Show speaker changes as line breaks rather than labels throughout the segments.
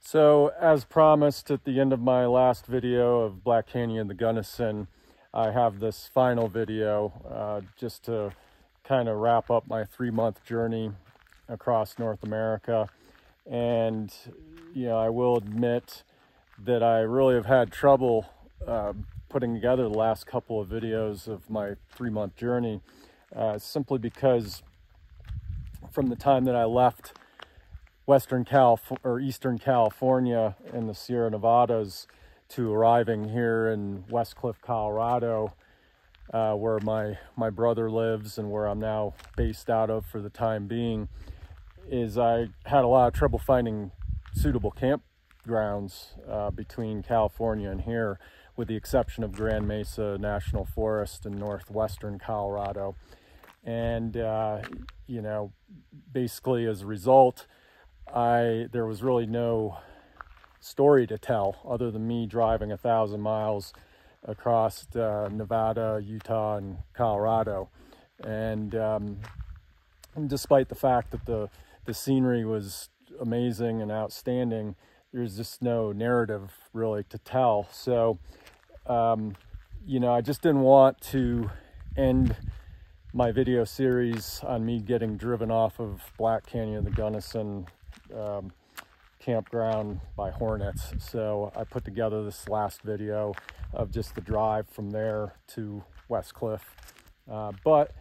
So, as promised at the end of my last video of Black Canyon, the Gunnison, I have this final video just to kind of wrap up my 3-month journey across North America. And, you know, I will admit that I really have had trouble putting together the last couple of videos of my 3-month journey, simply because from the time that I left Eastern California in the Sierra Nevadas to arriving here in West Cliff, Colorado, where my brother lives and where I'm now based out of for the time being, is I had a lot of trouble finding suitable campgrounds between California and here, with the exception of Grand Mesa National Forest in northwestern Colorado. And you know, basically as a result, there was really no story to tell other than me driving 1,000 miles across Nevada, Utah, and Colorado. And despite the fact that the scenery was amazing and outstanding, there's just no narrative really to tell. So, you know, I just didn't want to end my video series on me getting driven off of Black Canyon, the Gunnison campground by hornets. So I put together this last video of just the drive from there to West Cliff. But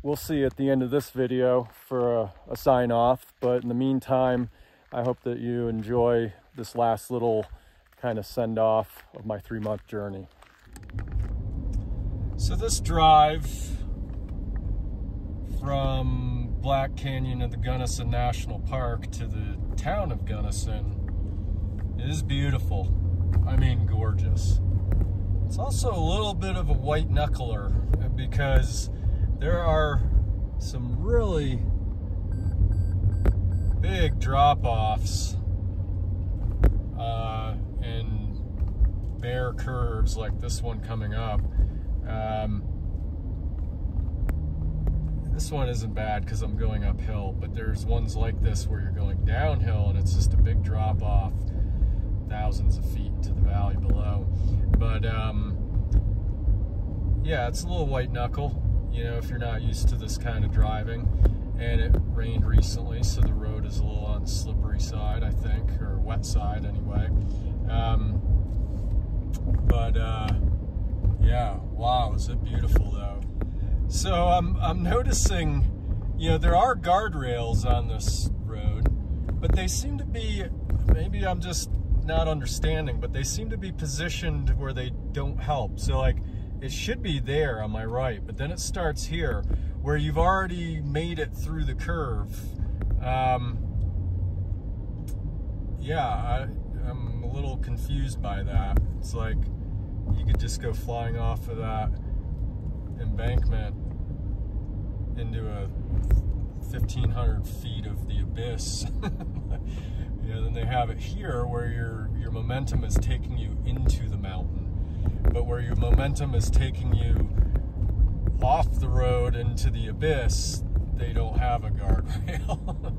we'll see at the end of this video for a sign off. But in the meantime, I hope that you enjoy this last little kind of send off of my 3-month journey. So this drive from Black Canyon of the Gunnison National Park to the town of Gunnison is beautiful. I mean, gorgeous. It's also a little bit of a white knuckler because there are some really big drop-offs and bare curves like this one coming up. This one isn't bad because I'm going uphill, but there's ones like this where you're going downhill and it's just a big drop off, thousands of feet to the valley below. But yeah, it's a little white knuckle, you know, if you're not used to this kind of driving. And it rained recently, so the road is a little on the slippery side, I think, or wet side anyway. Yeah, wow, is it beautiful though. So I'm noticing, you know, there are guardrails on this road, but they seem to be, maybe I'm just not understanding, but they seem to be positioned where they don't help. So like, it should be there on my right, but then it starts here where you've already made it through the curve. Yeah, I'm a little confused by that. It's like you could just go flying off of that embankment into a 1,500 feet of the abyss. You know, then they have it here where your momentum is taking you into the mountain, but where your momentum is taking you off the road into the abyss, they don't have a guardrail.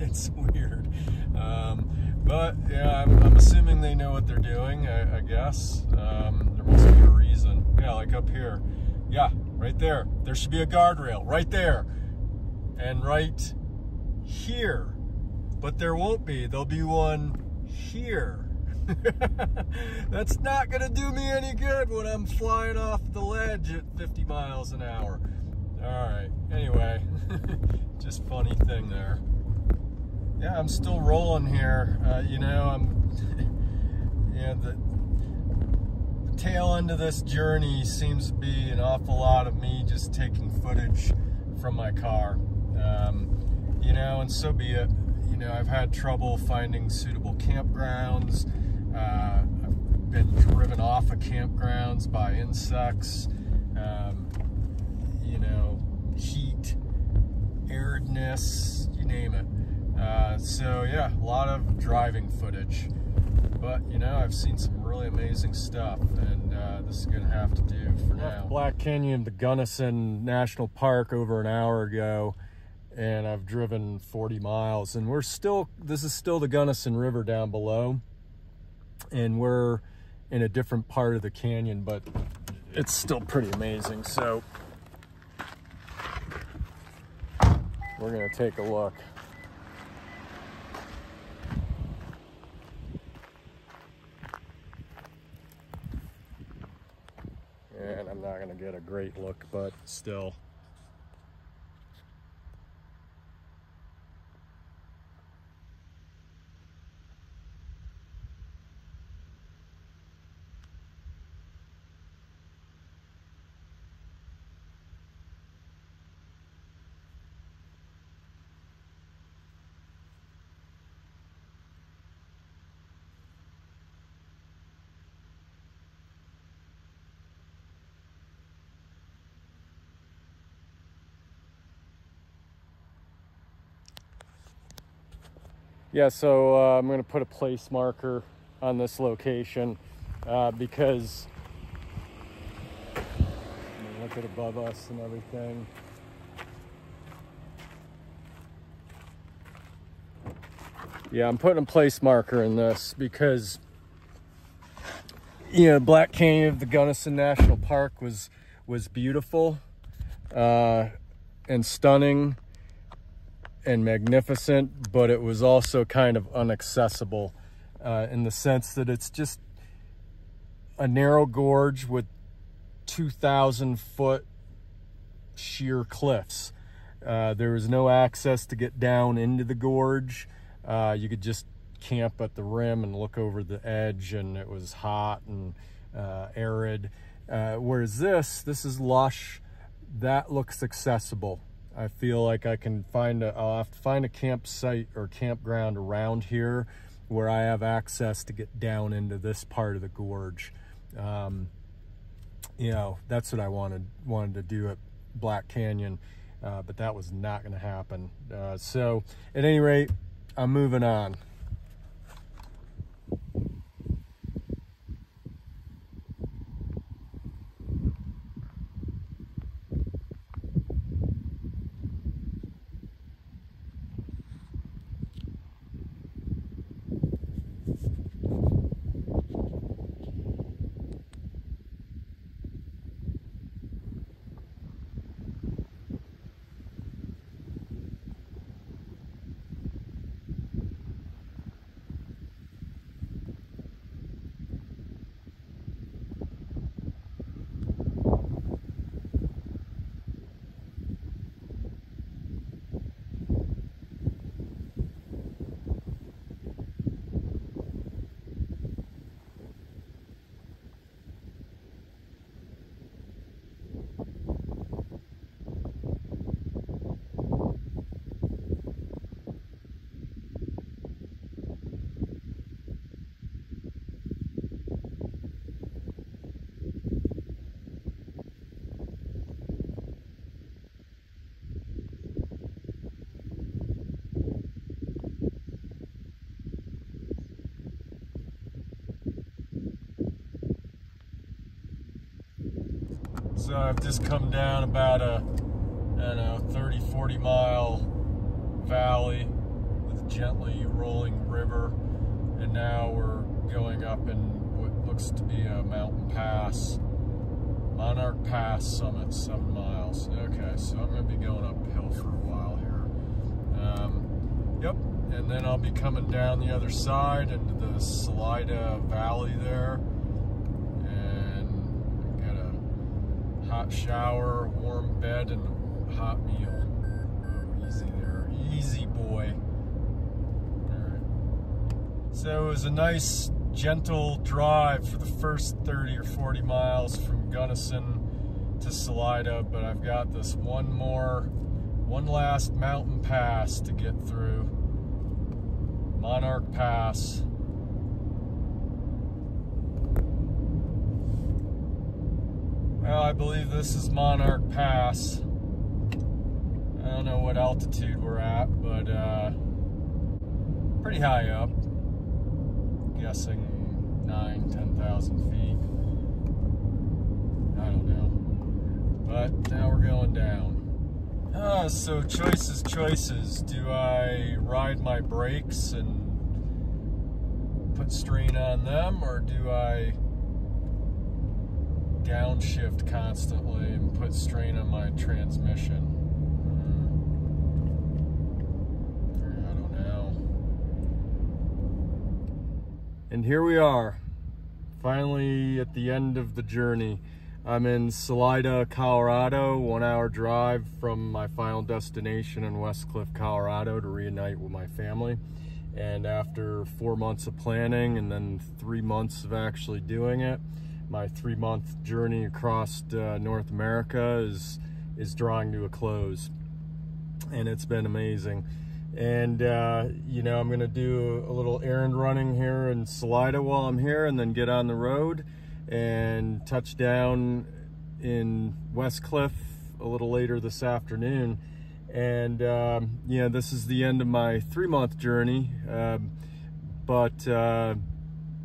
It's weird. But yeah, I'm assuming they know what they're doing, I guess. There must be a reason. Yeah, like up here. Yeah, right there. There should be a guardrail right there. And right here. But there won't be. There'll be one here. That's not gonna do me any good when I'm flying off the ledge at 50 miles an hour. All right, anyway, just funny thing there. Yeah, I'm still rolling here. You know, yeah, the tail end of this journey seems to be an awful lot of me just taking footage from my car. You know, and so be it. You know, I've had trouble finding suitable campgrounds. I've been driven off of campgrounds by insects, you know, heat, aridness, you name it. So yeah, a lot of driving footage. But, you know, I've seen some really amazing stuff, and this is going to have to do for now. Black Canyon, the Gunnison National Park over an hour ago, and I've driven 40 miles, and this is still the Gunnison River down below, and we're in a different part of the canyon, but it's still pretty amazing. So we're gonna take a look. And I'm not gonna get a great look, but still. Yeah, so I'm going to put a place marker on this location because look at above us and everything. Yeah, I'm putting a place marker in this because, you know, Black Canyon of the Gunnison National Park was beautiful and stunning and magnificent, but it was also kind of inaccessible in the sense that it's just a narrow gorge with 2,000-foot sheer cliffs. There was no access to get down into the gorge. You could just camp at the rim and look over the edge, and it was hot and arid. Whereas this is lush. That looks accessible. I feel like I'll have to find a campsite or campground around here where I have access to get down into this part of the gorge. You know, that's what I wanted to do at Black Canyon, but that was not going to happen. So at any rate, I'm moving on. So I've just come down about a, I don't know, 30, 40 mile valley with a gently rolling river. And now we're going up in what looks to be a mountain pass. Monarch Pass summit, 7 miles. Okay, so I'm gonna be going uphill for a while here. Yep, and then I'll be coming down the other side into the Salida Valley there. Hot shower, warm bed, and a hot meal. Oh, easy there. Easy boy. Alright. So it was a nice, gentle drive for the first 30 or 40 miles from Gunnison to Salida, but I've got this one last mountain pass to get through. Monarch Pass. Well, I believe this is Monarch Pass. I don't know what altitude we're at, but pretty high up. I'm guessing 10,000 feet. I don't know. But now we're going down. So choices. Do I ride my brakes and put strain on them, or do I downshift constantly and put strain on my transmission? I don't know. And here we are, finally at the end of the journey. I'm in Salida, Colorado, 1 hour drive from my final destination in West Cliff, Colorado, to reunite with my family. And after 4 months of planning and then 3 months of actually doing it, my 3-month journey across North America is drawing to a close. And it's been amazing. And you know, I'm gonna do a little errand running here in Salida while I'm here, and then get on the road and touch down in West Cliff a little later this afternoon. And you know, this is the end of my 3-month journey, but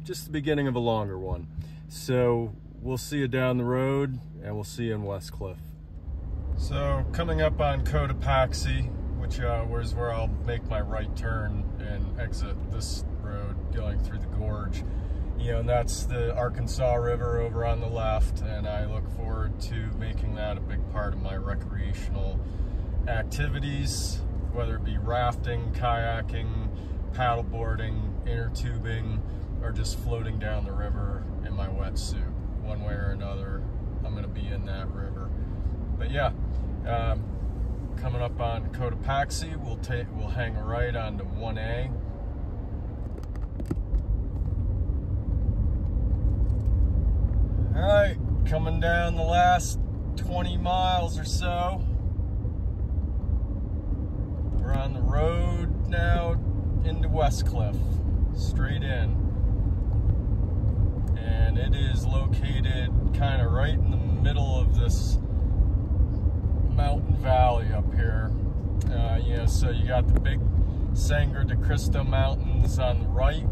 just the beginning of a longer one. So we'll see you down the road, and we'll see you in West Cliff. So coming up on Cotopaxi, which is where I'll make my right turn and exit this road going through the gorge. You know, and that's the Arkansas River over on the left, and I look forward to making that a big part of my recreational activities, whether it be rafting, kayaking, paddleboarding, inner tubing, or just floating down the river in my wetsuit. One way or another, I'm going to be in that river. But yeah, coming up on Cotopaxi, we'll hang right onto 1A. All right, coming down the last 20 miles or so. We're on the road now into West Cliff, straight in. And it is located kind of right in the middle of this mountain valley up here. You know, so you got the big Sangre de Cristo Mountains on the right,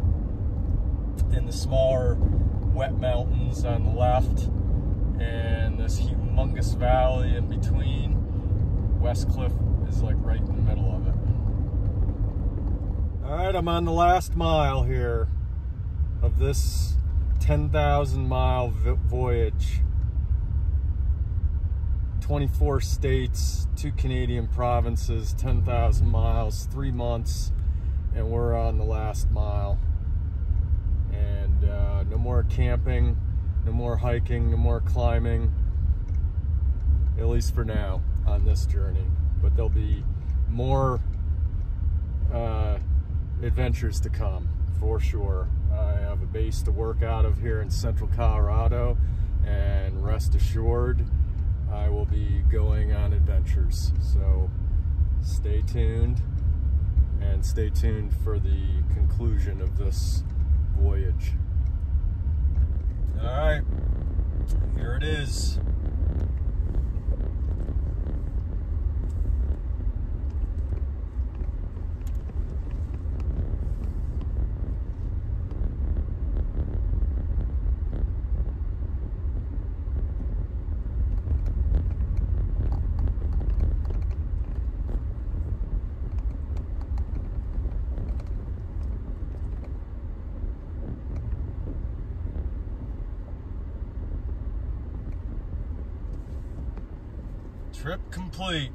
and the smaller wet mountains on the left, and this humongous valley in between. West Cliff is like right in the middle of it. All right, I'm on the last mile here of this 10,000 mile voyage. 24 states, 2 Canadian provinces, 10,000 miles, 3 months, and we're on the last mile. And no more camping, no more hiking, no more climbing, at least for now on this journey. But there'll be more adventures to come, for sure. I have a base to work out of here in central Colorado, and rest assured, I will be going on adventures. So stay tuned, and stay tuned for the conclusion of this voyage. All right, here it is. Trip complete.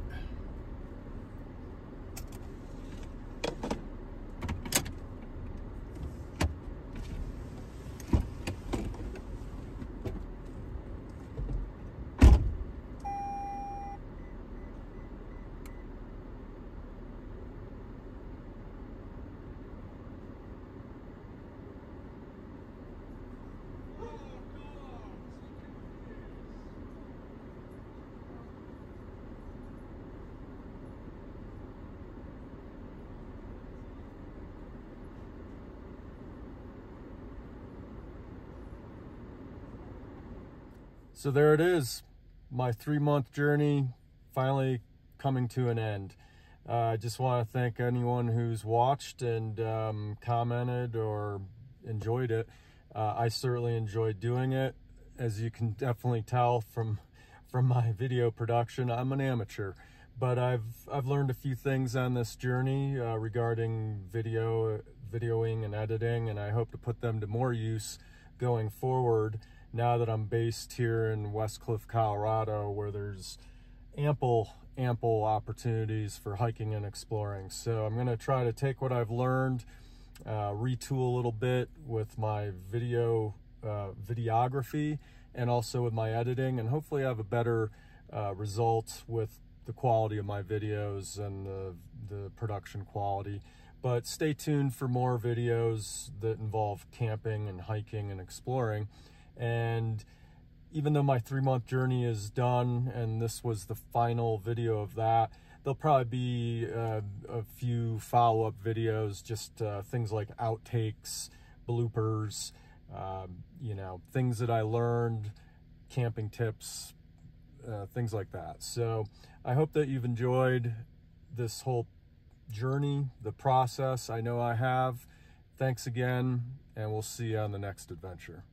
So there it is, my 3-month journey finally coming to an end. I just want to thank anyone who's watched and commented or enjoyed it. I certainly enjoyed doing it. As you can definitely tell from my video production, I'm an amateur, But I've learned a few things on this journey regarding videoing and editing, and I hope to put them to more use going forward now that I'm based here in Westcliff, Colorado, where there's ample opportunities for hiking and exploring. So I'm going to try to take what I've learned, retool a little bit with my videography and also with my editing, and hopefully have a better result with the quality of my videos and the production quality. But stay tuned for more videos that involve camping and hiking and exploring. And even though my 3-month journey is done and this was the final video of that, there'll probably be a few follow-up videos, just things like outtakes, bloopers, you know, things that I learned, camping tips, things like that. So I hope that you've enjoyed this whole journey, the process. I know I have. Thanks again, and we'll see you on the next adventure.